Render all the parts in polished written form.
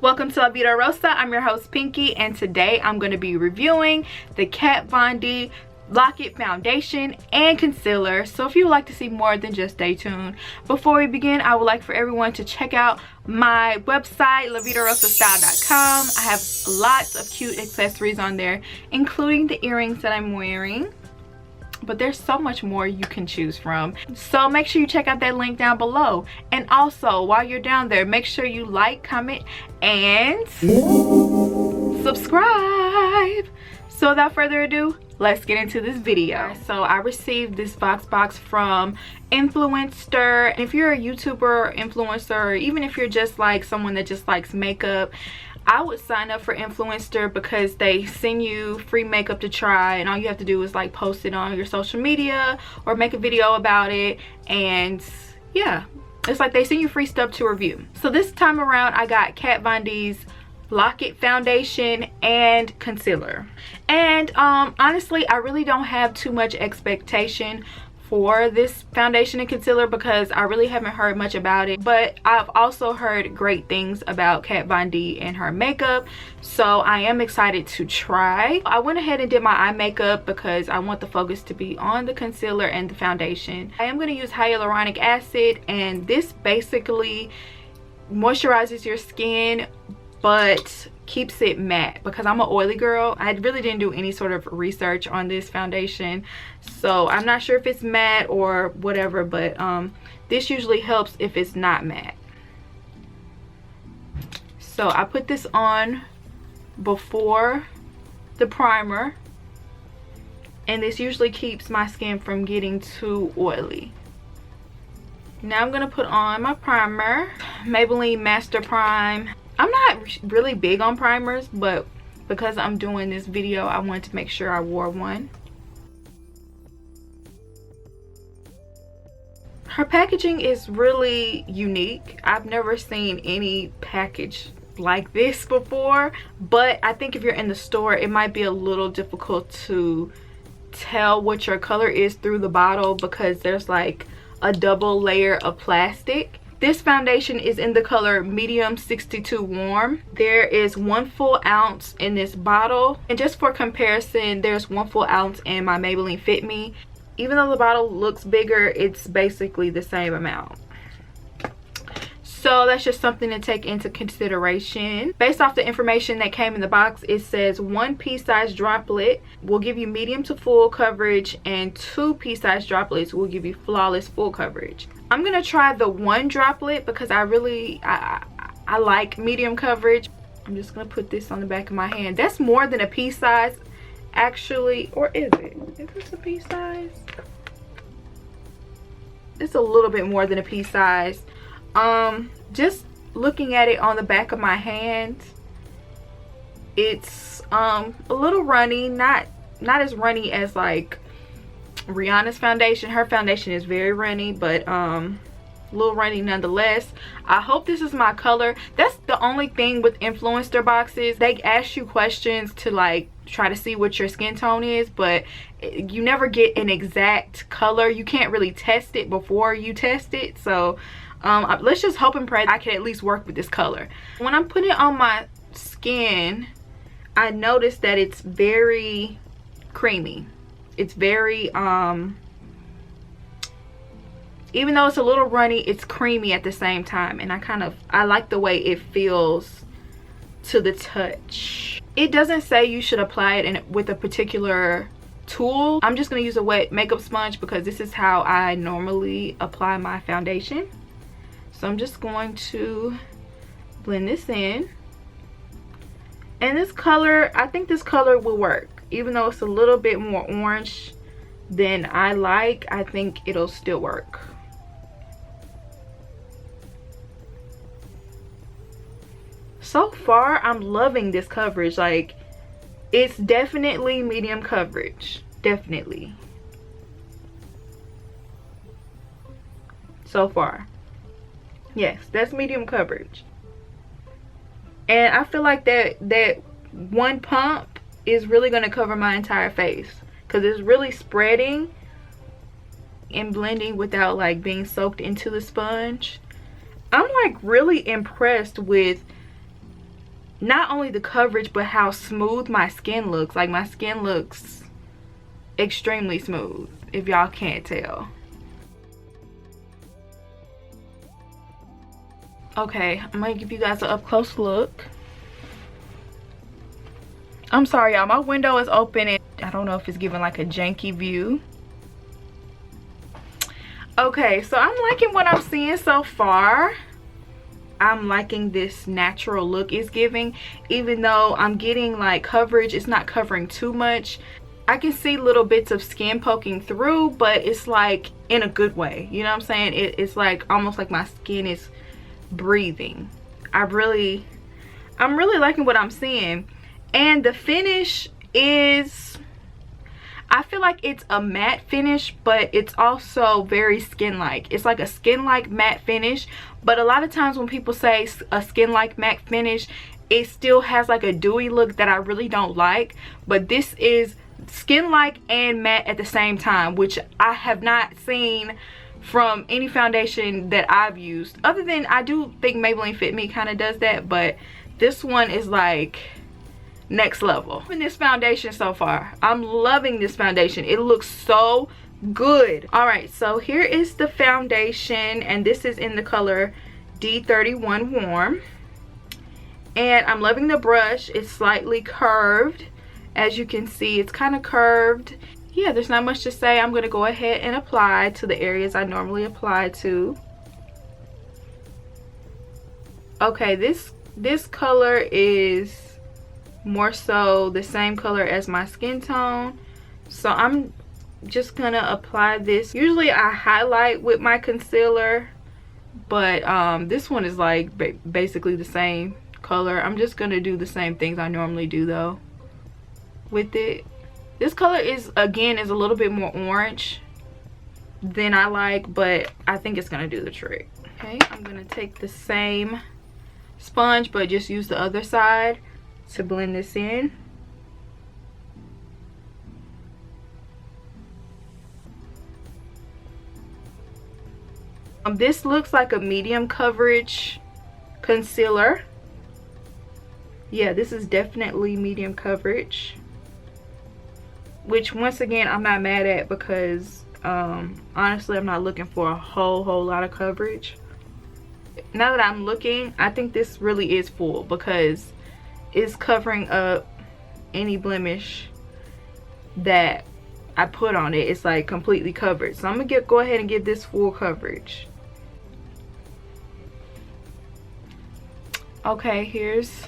Welcome to La Vida Rosa. I'm your host Pinky, and today I'm going to be reviewing the Kat Von D Lock-It Foundation and Concealer. So if you would like to see more, then just stay tuned. Before we begin, I would like for everyone to check out my website, lavidarosastyle.com. I have lots of cute accessories on there, including the earrings that I'm wearing. But there's so much more you can choose from, so make sure you check out that link down below. And also, while you're down there, make sure you like, comment, and subscribe. So without further ado, let's get into this video. So I received this box from Influenster. If you're a YouTuber or influencer, or even if you're just like someone that just likes makeup, I would sign up for Influenster because they send you free makeup to try, and all you have to do is like post it on your social media or make a video about it, and yeah, it's like they send you free stuff to review. So this time around I got Kat Von D's Lock-It Foundation and Concealer, and honestly I really don't have too much expectation for this foundation and concealer because I really haven't heard much about it, but I've also heard great things about Kat Von D and her makeup, so I am excited to try. I went ahead and did my eye makeup because I want the focus to be on the concealer and the foundation. I am going to use hyaluronic acid, and this basically moisturizes your skin but keeps it matte because I'm an oily girl. I really didn't do any sort of research on this foundation, so I'm not sure if it's matte or whatever, but this usually helps if it's not matte. So I put this on before the primer, and this usually keeps my skin from getting too oily. Now I'm gonna put on my primer, Maybelline Master Prime. I'm not really big on primers, but because I'm doing this video, I wanted to make sure I wore one. Her packaging is really unique. I've never seen any package like this before, but I think if you're in the store, it might be a little difficult to tell what your color is through the bottle because there's like a double layer of plastic. This foundation is in the color medium 62 warm. There is 1 full ounce in this bottle, and just for comparison, there's 1 full ounce in my Maybelline Fit Me. Even though the bottle looks bigger, it's basically the same amount. So that's just something to take into consideration. Based off the information that came in the box, it says 1 pea-sized droplet will give you medium to full coverage, and 2 pea-sized droplets will give you flawless full coverage. I'm gonna try the 1 droplet because I like medium coverage. I'm just gonna put this on the back of my hand. That's more than a pea size actually, or is it? Is this a pea size? It's a little bit more than a pea size. Just looking at it on the back of my hand, it's a little runny, not as runny as like Rihanna's foundation. Her foundation is very runny, but a little runny nonetheless. I hope this is my color. That's the only thing with Influencer boxes. They ask you questions to like try to see what your skin tone is, but you never get an exact color. You can't really test it before you test it, so let's just hope and pray I can at least work with this color. When I'm putting it on my skin, I noticed that it's very creamy. It's very even though it's a little runny, it's creamy at the same time, and I like the way it feels to the touch. It doesn't say you should apply it with a particular tool. I'm just going to use a wet makeup sponge because this is how I normally apply my foundation. So I'm just going to blend this in, and this color, I think this color will work. Even though it's a little bit more orange than I like, I think it'll still work. So far, I'm loving this coverage. Like, it's definitely medium coverage. Definitely. So far. Yes, that's medium coverage. And I feel like that 1 pump is really going to cover my entire face because it's really spreading and blending without like being soaked into the sponge. I'm like really impressed with not only the coverage, but how smooth my skin looks. Like, my skin looks extremely smooth, if y'all can't tell. Okay, I'm gonna give you guys an up close look. I'm sorry, y'all, my window is open and I don't know if it's giving like a janky view. Okay, so I'm liking what I'm seeing so far. I'm liking this natural look it's giving, even though I'm getting like coverage. It's not covering too much. I can see little bits of skin poking through, but it's like in a good way, you know what I'm saying? It's like almost like my skin is breathing. I'm really liking what I'm seeing. And the finish is, I feel like it's a matte finish, but it's also very skin-like. It's like a skin-like matte finish, but a lot of times when people say a skin-like matte finish, it still has like a dewy look that I really don't like. But this is skin-like and matte at the same time, which I have not seen from any foundation that I've used. Other than, I do think Maybelline Fit Me kind of does that, but this one is like next level. In this foundation so far, I'm loving this foundation. It looks so good. All right, so here is the foundation, and this is in the color D31 Warm, and I'm loving the brush. It's slightly curved, as you can see. It's kind of curved. Yeah, there's not much to say. I'm going to go ahead and apply to the areas I normally apply to. Okay, this color is more so the same color as my skin tone, so I'm just gonna apply this. Usually I highlight with my concealer, but this one is like basically the same color. I'm just gonna do the same things I normally do though with it. This color is, again, is a little bit more orange than I like, but I think it's gonna do the trick. Okay, I'm gonna take the same sponge but just use the other side to blend this in. This looks like a medium coverage concealer. Yeah, this is definitely medium coverage, which once again I'm not mad at, because honestly I'm not looking for a whole lot of coverage. Now that I'm looking, I think this really is full, because it's covering up any blemish that I put on it. It's like completely covered, so I'm gonna go ahead and give this full coverage. Okay, here's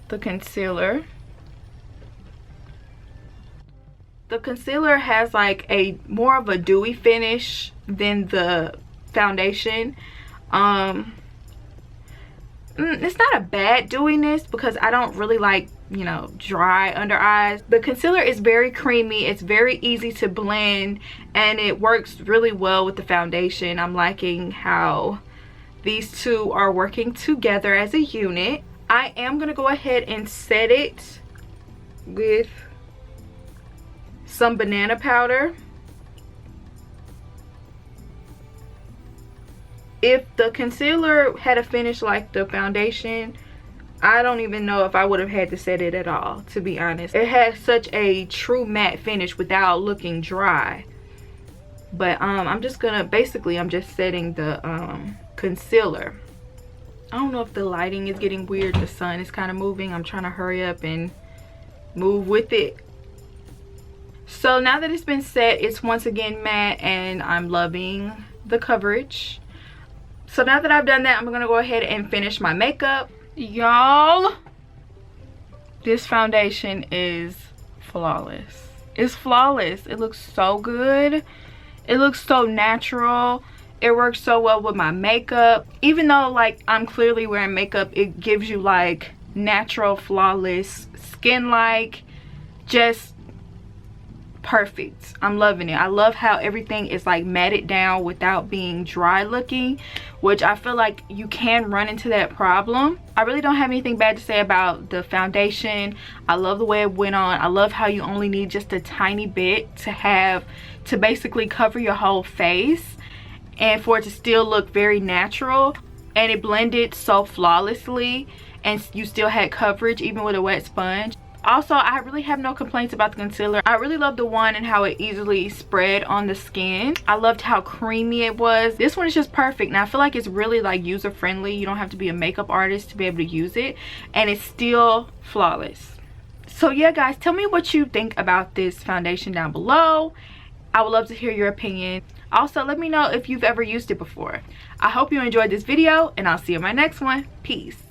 the concealer. The concealer has like a more of a dewy finish than the foundation. It's not a bad dewiness, because I don't really like, you know, dry under eyes. The concealer is very creamy. It's very easy to blend, and it works really well with the foundation. I'm liking how these two are working together as a unit. I am gonna go ahead and set it with some banana powder. If the concealer had a finish like the foundation, I don't even know if I would have had to set it at all, to be honest. It has such a true matte finish without looking dry. But I'm just gonna, basically I'm just setting the concealer. I don't know if the lighting is getting weird. The sun is kind of moving. I'm trying to hurry up and move with it. So now that it's been set, it's once again matte, and I'm loving the coverage. So now that I've done that, I'm gonna go ahead and finish my makeup. Y'all, this foundation is flawless. It's flawless. It looks so good. It looks so natural. It works so well with my makeup. Even though like I'm clearly wearing makeup, it gives you like natural, flawless skin, like just perfect. I'm loving it. I love how everything is like matted down without being dry looking, which I feel like you can run into that problem. I really don't have anything bad to say about the foundation. I love the way it went on. I love how you only need just a tiny bit to basically cover your whole face, and for it to still look very natural, and it blended so flawlessly. and you still had coverage even with a wet sponge. Also, I really have no complaints about the concealer. I really love the one and how it easily spread on the skin. I loved how creamy it was. This one is just perfect, and I feel like it's really like user friendly. You don't have to be a makeup artist to be able to use it, and it's still flawless. So yeah guys, tell me what you think about this foundation down below. I would love to hear your opinion. Also, let me know if you've ever used it before. I hope you enjoyed this video, and I'll see you in my next one. Peace.